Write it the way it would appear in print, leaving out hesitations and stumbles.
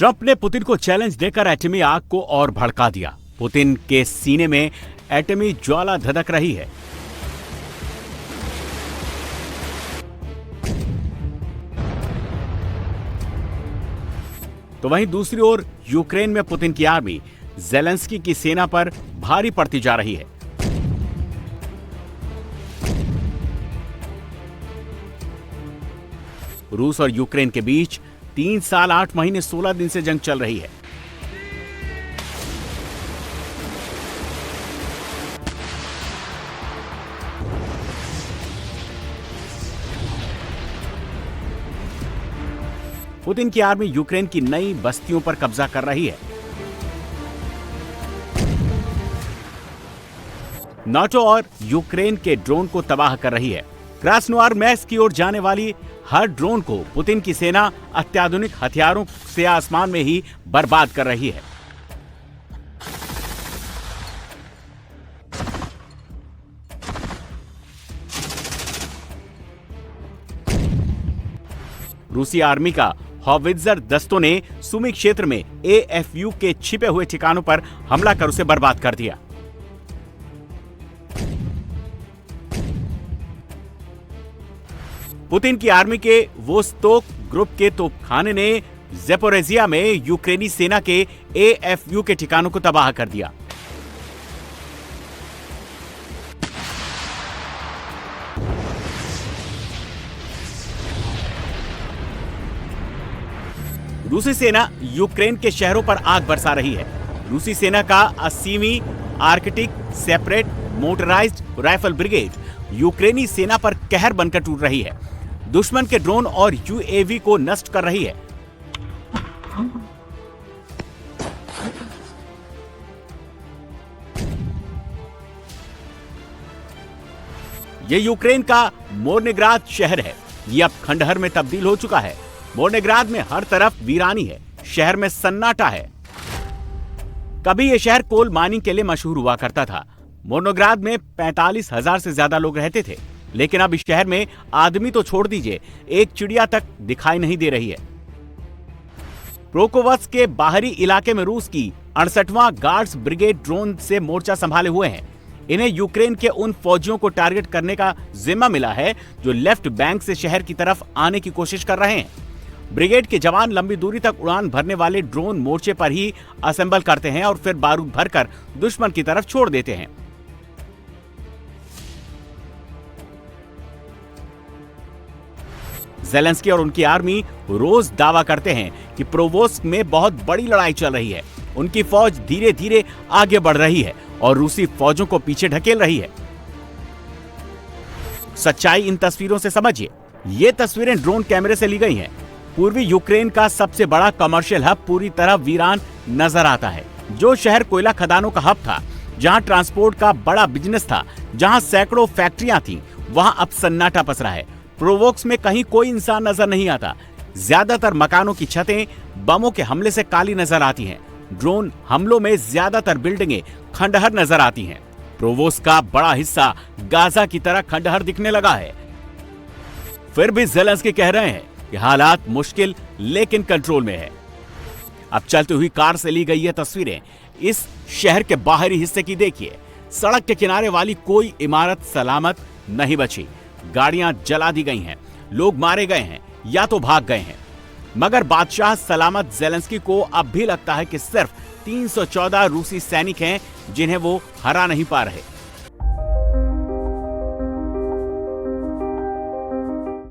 Trump ने Putin को challenge देकर एटमी आग को और भड़का दिया। पुतिन के सीने में एटमी ज्वाला धधक रही है। तो वहीं दूसरी ओर यूक्रेन में पुतिन की आर्मी ज़ेलेंस्की की सेना पर भारी पड़ती जा रही है। रूस और यूक्रेन के बीच 3 साल 8 महीने 16 दिन से जंग चल रही है। पुतिन की आर्मी यूक्रेन की नई बस्तियों पर कब्जा कर रही है। नाटो और यूक्रेन के ड्रोन को तबाह कर रही है। क्रास्नोयार मैक्स की ओर जाने वाली हर ड्रोन को पुतिन की सेना अत्याधुनिक हथियारों से आसमान में ही बर्बाद कर रही है। रूसी आर्मी का हॉवित्जर दस्तों ने सुमी क्षेत्र में एएफयू के छिपे हुए ठिकानों पर हमला कर उसे बर्बाद कर दिया। पुतिन की आर्मी के वोस्तोक ग्रुप के तोपखाने ने ज़ेपोरिज़िया में यूक्रेनी सेना के एएफयू के ठिकानों को तबाह कर दिया। रूसी सेना यूक्रेन के शहरों पर आग बरसा रही है। रूसी सेना का 80वीं Arctic separate motorized rifle brigade यूक्रेनी सेना पर कहर बनकर टूट रही है। दुश्मन के ड्रोन और यूएवी को नष्ट कर रही है। यह यूक्रेन का मोर्नेग्राद शहर है। यह अब खंडहर में तब्दील हो चुका है। मोर्नेग्राद में हर तरफ वीरानी है। शहर में सन्नाटा है। कभी यह शहर कोल माइनिंग के लिए मशहूर हुआ करता था। मोर्नेग्राद में 45,000 से ज्यादा लोग रहते थे, लेकिन अब इस शहर में आदमी तो छोड़ दीजिए, एक चिड़िया तक दिखाई नहीं दे रही है। प्रोकोवस्क के बाहरी इलाके में रूस की 68वां गार्ड्स ब्रिगेड ड्रोन से मोर्चा संभाले हुए हैं। इन्हें यूक्रेन के उन फौजियों को टारगेट करने का जिम्मा मिला है जो लेफ्ट बैंक से शहर की तरफ आने की कोशिश कर रहे हैं। ब्रिगेड के जवान लंबी दूरी तक उड़ान भरने वाले ड्रोन मोर्चे पर ही असेंबल करते हैं और फिर बारूद भरकर दुश्मन की तरफ छोड़ देते हैं। ज़ेलेंस्की और उनकी आर्मी रोज दावा करते हैं कि प्रोवोस्क में बहुत बड़ी लड़ाई चल रही है। उनकी फौज धीरे धीरे आगे बढ़ रही है और रूसी फौजों को पीछे ढकेल रही है। सच्चाई इन तस्वीरों से समझिए। ये तस्वीरें ड्रोन कैमरे से ली गई हैं। पूर्वी यूक्रेन का सबसे बड़ा कमर्शियल हब पूरी तरह वीरान नजर आता है। जो शहर कोयला खदानों का हब था, जहां ट्रांसपोर्ट का बड़ा बिजनेस था, जहां सैकड़ों फैक्ट्रियां थीं, वहां अब सन्नाटा पसरा है। प्रोवोक्स में कहीं कोई इंसान नजर नहीं आता। ज्यादातर मकानों की छतें बमों के हमले से काली नजर आती हैं। ड्रोन हमलों में ज्यादातर बिल्डिंगें खंडहर नजर आती हैं। प्रोवोक्स का बड़ा हिस्सा गाजा की तरह खंडहर दिखने लगा है। फिर भी ज़ेलेंस्की कह रहे हैं कि हालात मुश्किल लेकिन कंट्रोल में है। अब चलती हुई कार से ली गई ये तस्वीरें इस शहर के बाहरी हिस्से की देखिए। सड़क के किनारे वाली कोई इमारत सलामत नहीं बची। गाड़ियां जला दी गई हैं, लोग मारे गए हैं या तो भाग गए हैं। मगर बादशाह सलामत ज़ेलेंस्की को अब भी लगता है कि सिर्फ 314 रूसी सैनिक हैं जिन्हें वो हरा नहीं पा रहे।